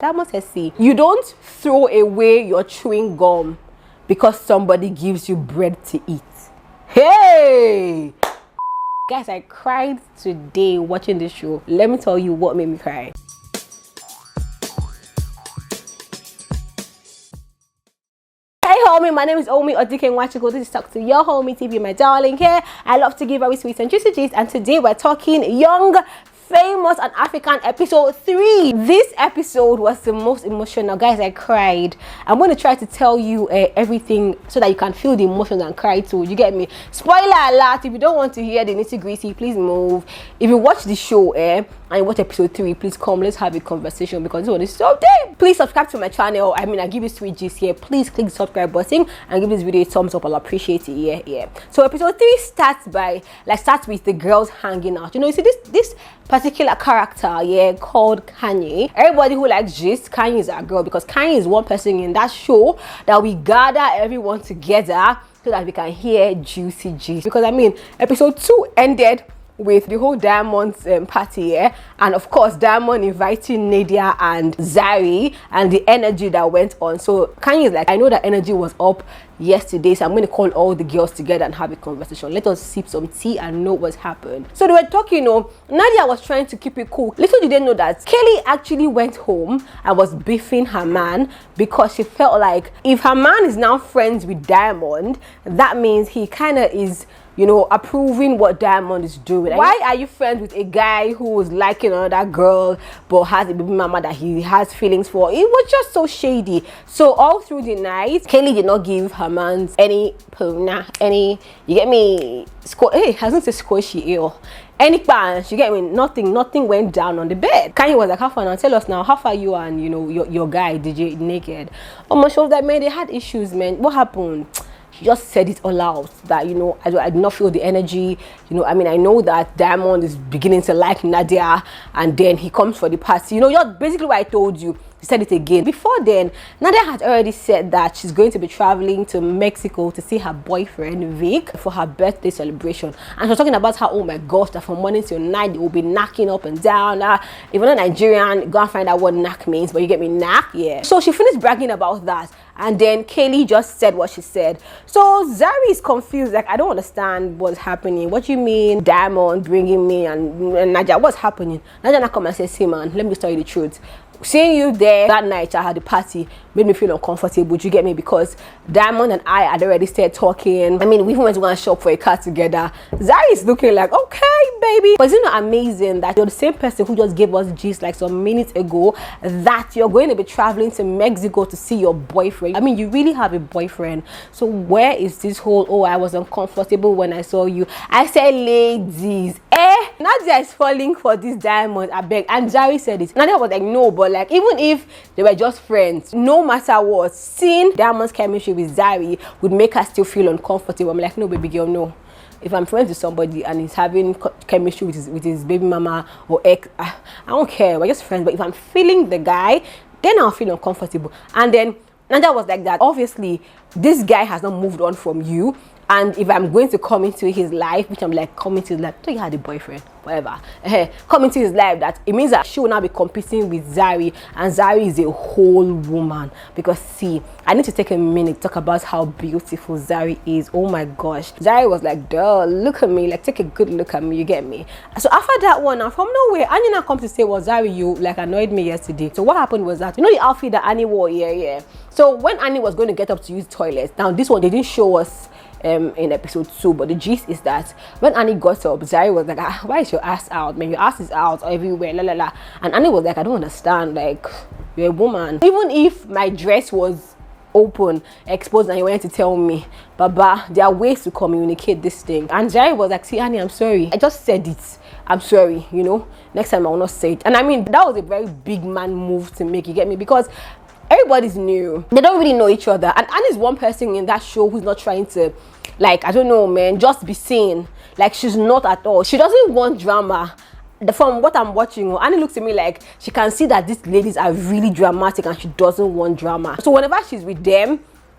Diamond says, see, you don't throw away your chewing gum because somebody gives you bread to eat. Hey! Guys, I cried today watching this show. Let me tell you what made me cry. Hey homie, my name is Omi Odikenwachiko. This is Talk to Your Homie TV, my darling. Here, I love to give very sweet and juicy gist, and today we're talking Young, Famous and African episode 3. This episode was the most emotional. Guys, I cried. I'm going to try to tell you everything so that you can feel the emotions and cry too. You get me? Spoiler alert, if you don't want to hear the nitty-gritty, please move. If you watch the show and you watch episode 3, please come, let's have a conversation because this one is so deep. Please subscribe to my channel. I mean, I give you sweet gist here. Please click the subscribe button and give this video a thumbs up. I'll appreciate it. Yeah. So episode 3 starts with the girls hanging out. You know, you see this particular character called Kanye. Everybody who likes gist, Kanye is our girl, because Kanye is one person in that show that we gather everyone together so that we can hear juicy gist. Because I mean, episode 2 ended with the whole Diamond's party, and of course Diamond inviting Nadia and Zari and the energy that went on. So Kanye is like, I know that energy was up yesterday, so I'm going to call all the girls together and have a conversation. Let us sip some tea and know what's happened. So they were talking, Nadia was trying to keep it cool. Little did they know that Kelly actually went home and was beefing her man because she felt like if her man is now friends with Diamond, that means he kind of is, approving what Diamond is doing. Why are you friends with a guy who is liking another girl but has a baby mama that he has feelings for? It was just so shady. So all through the night, Kelly did not give her man any, you get me? Hey, hasn't said squishy ill. Any plans, you get me? Nothing went down on the bed. Kanye was like, how far now? Tell us now, how far you and your guy DJ Naked? On my show that, man, they had issues, man. What happened? She just said it all out that I do not feel the energy. I mean, I know that Diamond is beginning to like Nadia, and then he comes for the party. Just basically what I told you. He said it again. Before then, Nadia had already said that she's going to be traveling to Mexico to see her boyfriend Vic for her birthday celebration. And she was talking about how, oh my gosh, that from morning till night they will be knocking up and down. If you're not Nigerian, go and find out what knack means, but you get me, knack, yeah. So she finished bragging about that. And then Kaylee just said what she said. So Zari is confused, like, I don't understand what's happening. What do you mean Diamond bringing me and Nadia? What's happening? Nadia not come and say, see man, let me just tell you the truth. Seeing you there that night at the party made me feel uncomfortable. You get me? Because Diamond and I had already started talking. I mean, we even went to go and shop for a car together. Zari is looking like, okay, baby. But isn't it amazing that you're the same person who just gave us gist like some minutes ago that you're going to be traveling to Mexico to see your boyfriend? I mean, you really have a boyfriend. So where is this whole, oh, I was uncomfortable when I saw you? I said, ladies, Nadia is falling for this Diamond, I beg. And Zari said it. Nadia was like, no, but like, even if they were just friends, no matter what, seeing Diamond's chemistry with Zari would make her still feel uncomfortable. I'm like, no, baby girl, no. If I'm friends with somebody and he's having chemistry with his baby mama or ex, I don't care, we're just friends. But if I'm feeling the guy, then I'll feel uncomfortable. And then Nadia was like that. Obviously, this guy has not moved on from you. And if I'm going to come into his life, which I'm like, come into his life, so you had a boyfriend, whatever. Come into his life, that it means that she will now be competing with Zari, and Zari is a whole woman. Because see, I need to take a minute to talk about how beautiful Zari is. Oh my gosh. Zari was like, duh, look at me, like take a good look at me, you get me? So after that one, now from nowhere, Annie now comes to say, well, Zari, you like annoyed me yesterday. So what happened was that, the outfit that Annie wore, yeah. So when Annie was going to get up to use the toilet, now this one, they didn't show us in episode 2, but the gist is that when Annie got up, Zari was like, why is your ass out, man? Your ass is out everywhere, la la la. And Annie was like, I don't understand, like, you're a woman. Even if my dress was open, exposed, and you wanted to tell me, Baba, there are ways to communicate this thing. And Zari was like, see Annie, I'm sorry, I just said it, I'm sorry, next time I will not say it. And I mean, that was a very big man move to make, you get me? Because everybody's new, they don't really know each other, and Annie's one person in that show who's not trying to, like, I don't know, man, just be seen. Like, she's not at all. She doesn't want drama. From what I'm watching, Annie looks at me like she can see that these ladies are really dramatic and she doesn't want drama. So whenever she's with them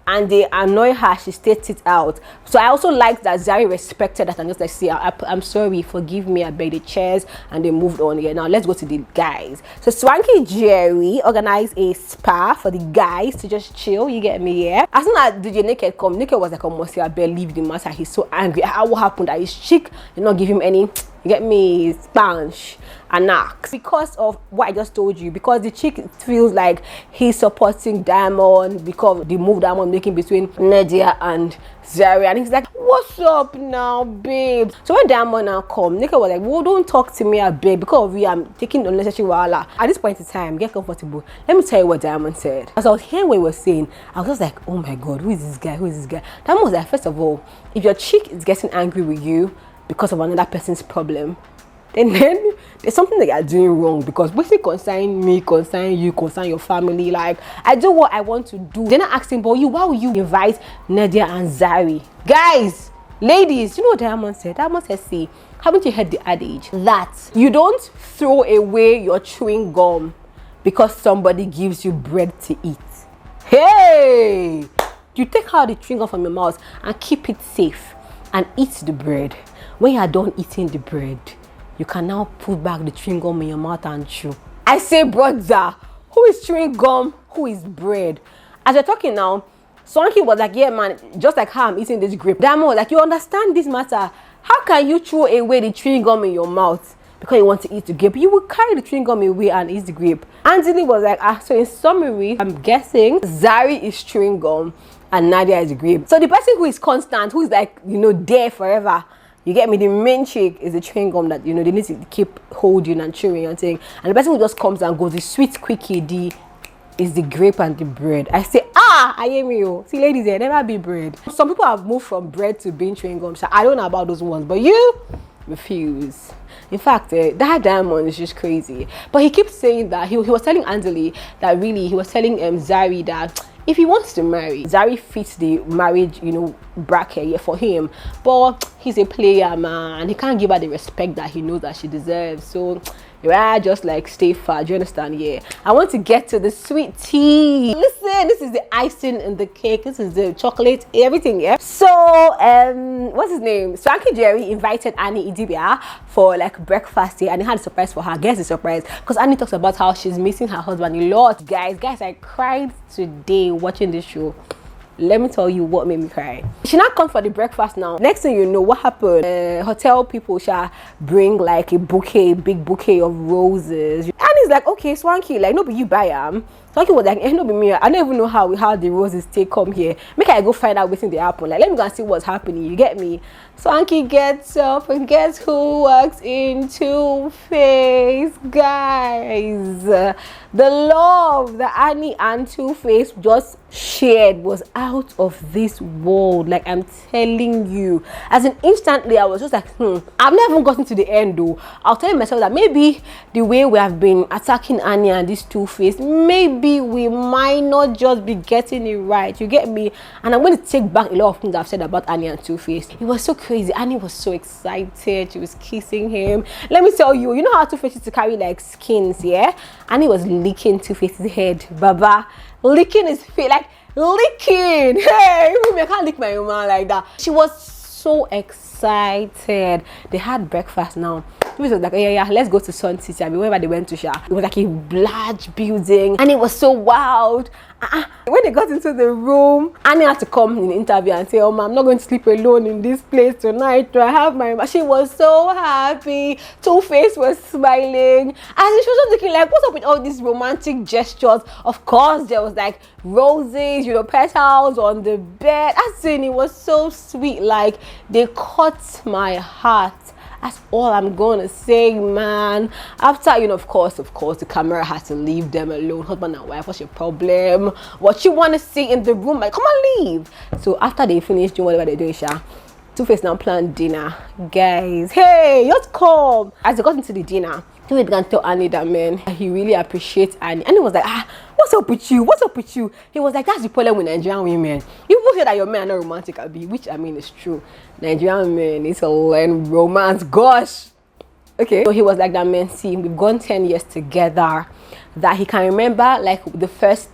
and they annoy her, she states it out. So I also like that Zari respected that and just like, see, I'm sorry, forgive me, I beg the chairs, and they moved on. Yeah, now let's go to the guys. So Swanky Jerry organized a spa for the guys to just chill, you get me? Yeah, as soon as DJ Naked come, Naked was like, oh, I better leave the matter. He's so angry. What happened? That his chick did not give him any, you get me, sponge and knocks because of what I just told you, because the chick feels like he's supporting Diamond because of the move Diamond making between Nadia and Zari, and he's like, what's up now, babe? So when Diamond now come, Nika was like, well, don't talk to me, babe, because I'm taking unnecessary wahala. At this point in time, get comfortable. Let me tell you what Diamond said. As I was hearing what he was saying, I was just like, oh my god, who is this guy? Diamond was like, first of all, if your chick is getting angry with you because of another person's problem, then there's something that you're doing wrong, because basically concern me, concern you, concern your family. Like, I do what I want to do. Then I asked him, but why will you invite Nadia and Zari? Guys, ladies, you know what Diamond said? Diamond said, see, haven't you heard the adage that you don't throw away your chewing gum because somebody gives you bread to eat? Hey, you take out the chewing gum from your mouth and keep it safe and eat the bread. When you are done eating the bread, you can now put back the chewing gum in your mouth and chew. I say, brother, who is chewing gum? Who is bread? As you're talking now, Swanky was like, yeah, man, just like how I'm eating this grape. Diamond was like, you understand this matter? How can you throw away the chewing gum in your mouth because you want to eat the grape? You will carry the chewing gum away and eat the grape. Angeli was like, so in summary, I'm guessing Zari is chewing gum and Nadia is the grape. So the person who is constant, who is like, there forever, you get me, the main chick is the chewing gum that, they need to keep holding and chewing and saying. And the person who just comes and goes, the sweet quickie, is the grape and the bread. I say, I hear you. See, ladies, there never be bread. Some people have moved from bread to being chewing gum. So I don't know about those ones, but you refuse. In fact, that Diamond is just crazy. But he keeps saying that he was telling Angeli that really he was telling Zari that if he wants to marry, Zari fits the marriage, bracket for him. But he's a player, man. He can't give her the respect that he knows that she deserves. So I just like stay far. Do you understand? Yeah. I want to get to the sweet tea. Listen, this is the icing in the cake. This is the chocolate, everything. Yeah. So what's his name? Swanky Jerry invited Annie Idibia for like breakfast here, and he had a surprise for her. Guess the surprise, because Annie talks about how she's missing her husband a lot. Guys, I cried today watching this show. Let me tell you what made me cry. She not come for the breakfast now. Next thing you know, what happened? Hotel people shall bring like a big bouquet of roses. And he's like, okay, Swanky, like, no, but you buy them. Swanky was like, no, be me. I don't even know how the roses take come here. Make I go find out what's in the apple. Like, let me go and see what's happening. You get me? Swanky gets up and guess who walks in? Two Face, guys. The love that Annie and Two Face just shared was out of this world. Like, I'm telling you, as in instantly I was just like, I've never even gotten to the end though. I'll tell myself that maybe the way we have been attacking Annie and this Two Face, maybe we might not just be getting it right. You get me? And I'm going to take back a lot of things I've said about Annie and Two Face. It was so crazy. Annie was so excited. She was kissing him. Let me tell you, you know how Two Face used to carry like skins, yeah? Annie was licking Two Face's head, baba, licking his face, like licking. Hey, I can't lick my woman like that. She was so excited. They had breakfast now. Two Face was like, yeah, let's go to Sun City. I mean, wherever they went to, it was like a large building, and it was so wild. When they got into the room, Annie had to come in the interview and say, oh, I'm not going to sleep alone in this place tonight. I have my... She was so happy. Two Face was smiling. And she was just looking like, what's up with all these romantic gestures? Of course, there was like roses, petals on the bed. I seen it was so sweet. Like, they caught my heart. That's all I'm gonna say, man. After, of course, the camera had to leave them alone. Husband and wife, what's your problem? What you want to see in the room? Like, come on, leave. So after they finished doing whatever they're doing, Two Face now planned dinner. Guys, hey, just come. As they got into the dinner, Two Face began to tell Annie that, man, he really appreciates Annie. Annie was like, what's up with you? What's up with you? He was like, that's the problem with Nigerian women. People say that your men are not romantic, which I mean is true. Nigerian men need to learn romance. Gosh, Okay, so he was like that, man, see, we've gone 10 years together, that he can remember like the first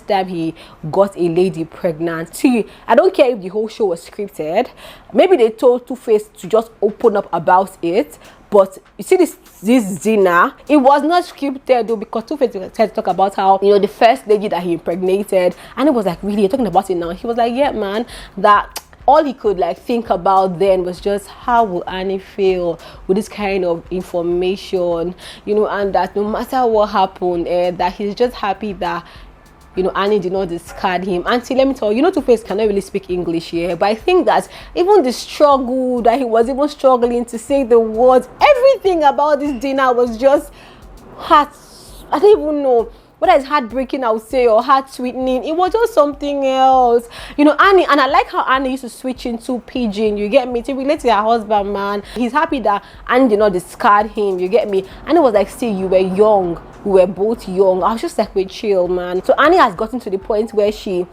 time he got a lady pregnant. See, I don't care if the whole show was scripted. Maybe they told Two-Face to just open up about it, but you see this dinner, it was not scripted though, because Two-Face tried to talk about how, you know, the first lady that he impregnated, and it was like, really, you're talking about it now? He was like, yeah, man, that all he could like think about then was just how will Annie feel with this kind of information, you know, and that no matter what happened, that he's just happy that, you know, Annie did not discard him. And see, let me tell you, you know, Two-Face cannot really speak English here, but I think that even the struggle that he was even struggling to say the words, everything about this dinner was just heart, I don't even know whether it's heartbreaking, I would say, or heart sweetening. It was just something else, you know. Annie, and I like how Annie used to switch into pidgin, you get me, to relate to her husband, man. He's happy that Annie did not discard him, you get me. And it was like, see, you were young, we were both young. I was just like, we chill, man. So Annie has gotten to the point where she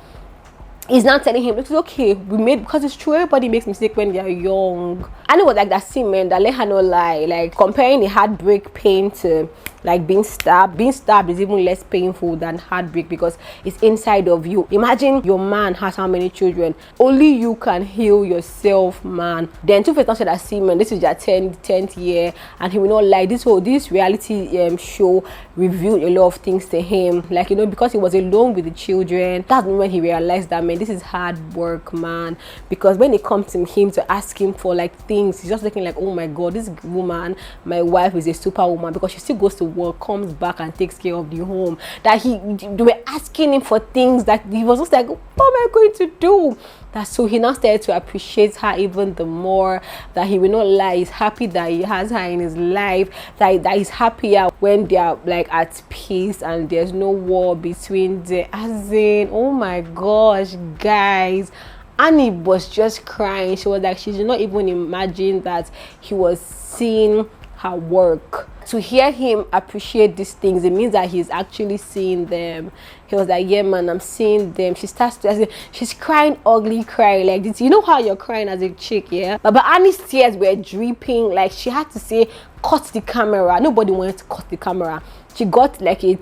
is now telling him, it's okay, we made, because it's true, everybody makes mistakes when they're young. And it was like that scene, man, that let her not lie, like comparing the heartbreak pain to like being stabbed is even less painful than heartbreak, because it's inside of you. Imagine your man has how many children, only you can heal yourself, man. Then Two-Face now said that, see, man, this is their 10th year, and he will not lie, this reality show revealed a lot of things to him, like, you know, because he was alone with the children. That's when he realized that, man, this is hard work, man. Because when it comes to him to ask him for like things, he's just looking like, oh my god, this woman, my wife, is a superwoman, because she still goes to work, comes back and takes care of the home. That they were asking him for things that he was just like, what am I going to do? That so he now started to appreciate her even the more. That he will not lie, he's happy that he has her in his life, that he's happier when they are like at peace and there's no war between them. As in, oh my gosh, guys, Annie was just crying. She was like, she did not even imagine that he was seeing her work. To hear him appreciate these things, it means that he's actually seeing them. He was like, yeah, man, I'm seeing them. She starts to, she's crying, ugly cry like this. You know how you're crying as a chick, yeah? But Annie's tears were dripping. Like, she had to say, cut the camera. Nobody wanted to cut the camera. She got like a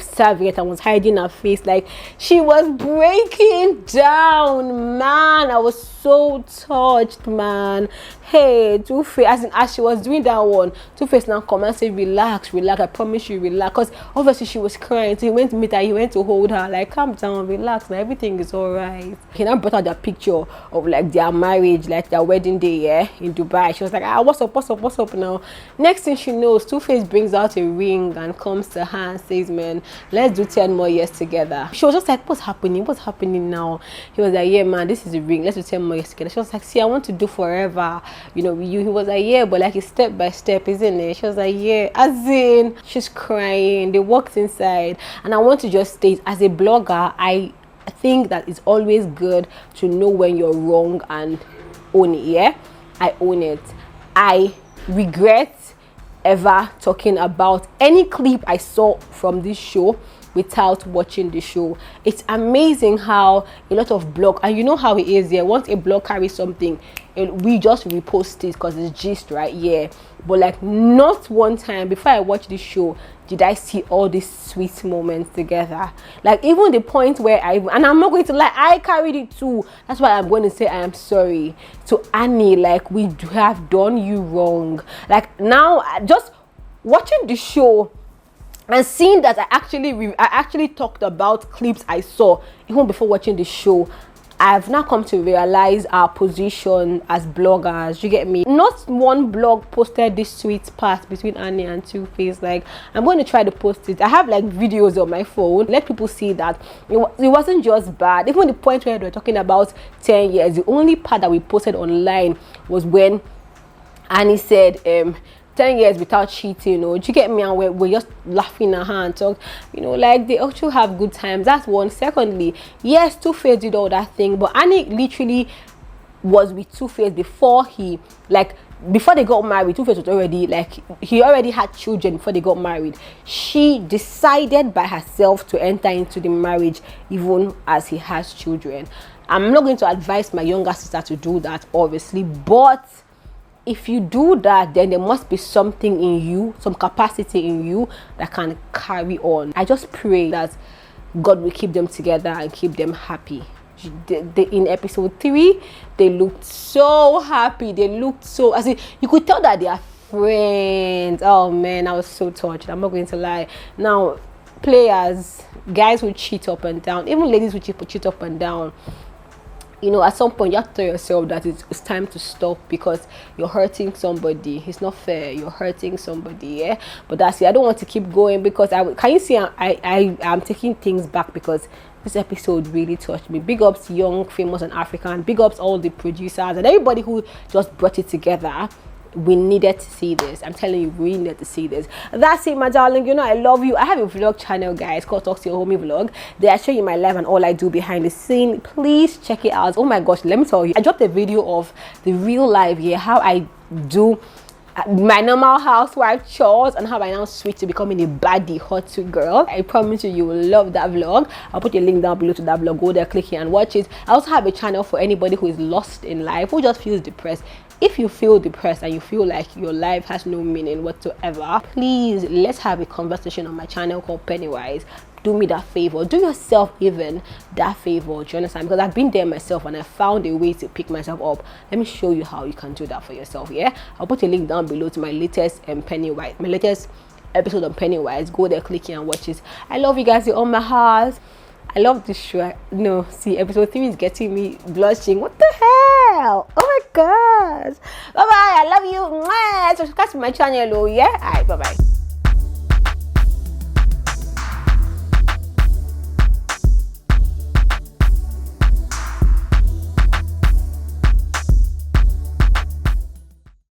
serviette and was hiding her face. Like, she was breaking down, man. I was so touched, man. Hey, Two-Face, as she was doing that one, Two-Face now come and say, relax, I promise you, relax. Because obviously she was crying, so he went to meet her, he went to hold her, like, calm down, relax, now everything is all right. He now brought out the picture of like their marriage, like their wedding day, yeah, in Dubai. She was like, what's up now? Next thing she knows, Two-Face brings out a ring and comes to her and says, man, let's do 10 more years together. She was just like, what's happening now? He was like, yeah, man, this is a ring, let's do 10 more years together. She was like, see, I want to do forever, you know, with you. He was like, yeah, but like it's step by step, isn't it? She was like, yeah. As in, she's crying. They walked inside, and I want to just state, as a blogger, I think that it's always good to know when you're wrong and own it. Yeah, I own it. I regret ever talking about any clip I saw from this show without watching the show. It's amazing how a lot of blog, and you know how it is, yeah, once a blog carries something, we just repost it because it's gist, right? Yeah, but like not one time before I watched this show did I see all these sweet moments together. Like, even the point where and I'm not going to lie, I carried it too. That's why I'm going to say I am sorry to Annie. Like, we have done you wrong. Like, now just watching the show and seeing that I actually talked about clips I saw even before watching the show, I've now come to realize our position as bloggers. You get me? Not one blog posted this sweet part between Annie and Two-Face. Like, I'm going to try to post it. I have like videos on my phone. Let people see that it wasn't just bad. Even the point where we're talking about 10 years, the only part that we posted online was when Annie said 10 years without cheating, you know, do you get me? And we're just laughing at her and talk, you know, like they also have good times. That's one. Secondly, yes, Two-Face did all that thing, but Annie literally was with Two-Face before they got married. Two-Face was already, like, he already had children before they got married. She decided by herself to enter into the marriage even as he has children. I'm not going to advise my younger sister to do that, obviously, but if you do that, then there must be something in you, some capacity in you that can carry on. I just pray that God will keep them together and keep them happy. In episode 3, they looked so happy. They looked so, as in, you could tell that they are friends. Oh man, I was so touched. I'm not going to lie. Now, players, guys who cheat up and down, even ladies who cheat up and down, you know, at some point you have to tell yourself that it's time to stop, because you're hurting somebody. It's not fair. You're hurting somebody, yeah. But that's it. I don't want to keep going, because can you see I'm taking things back, because this episode really touched me. Big ups Young, Famous and African. Big ups all the producers and everybody who just brought it together. We needed to see this. I'm telling you, we needed to see this. That's it, my darling. You know I love you. I have a vlog channel, guys, called Talk to Your Homie Vlog. There I show you my life and all I do behind the scene. Please check it out. Oh my gosh, let me tell you, I dropped a video of the real life here, how I do my normal housewife chores and how I now switch to becoming a baddie hot to girl. I promise you, you will love that vlog. I'll put a link down below to that vlog. Go there, click it and watch it. I also have a channel for anybody who is lost in life, who just feels depressed. If you feel depressed and you feel like your life has no meaning whatsoever, please, let's have a conversation on my channel called Pennie Wyz. Do me that favor. Do yourself even that favor. Do you understand? Because I've been there myself and I found a way to pick myself up. Let me show you how you can do that for yourself. Yeah, I'll put a link down below to my latest Pennie Wyz, my latest episode on Pennie Wyz. Go there, click it and watch it. I love you guys with all my heart. I love this show. No, see, episode 3 is getting me blushing. What the hell? Oh my gosh. Bye bye. I love you. Subscribe to my channel. Oh yeah. Alright. Bye bye.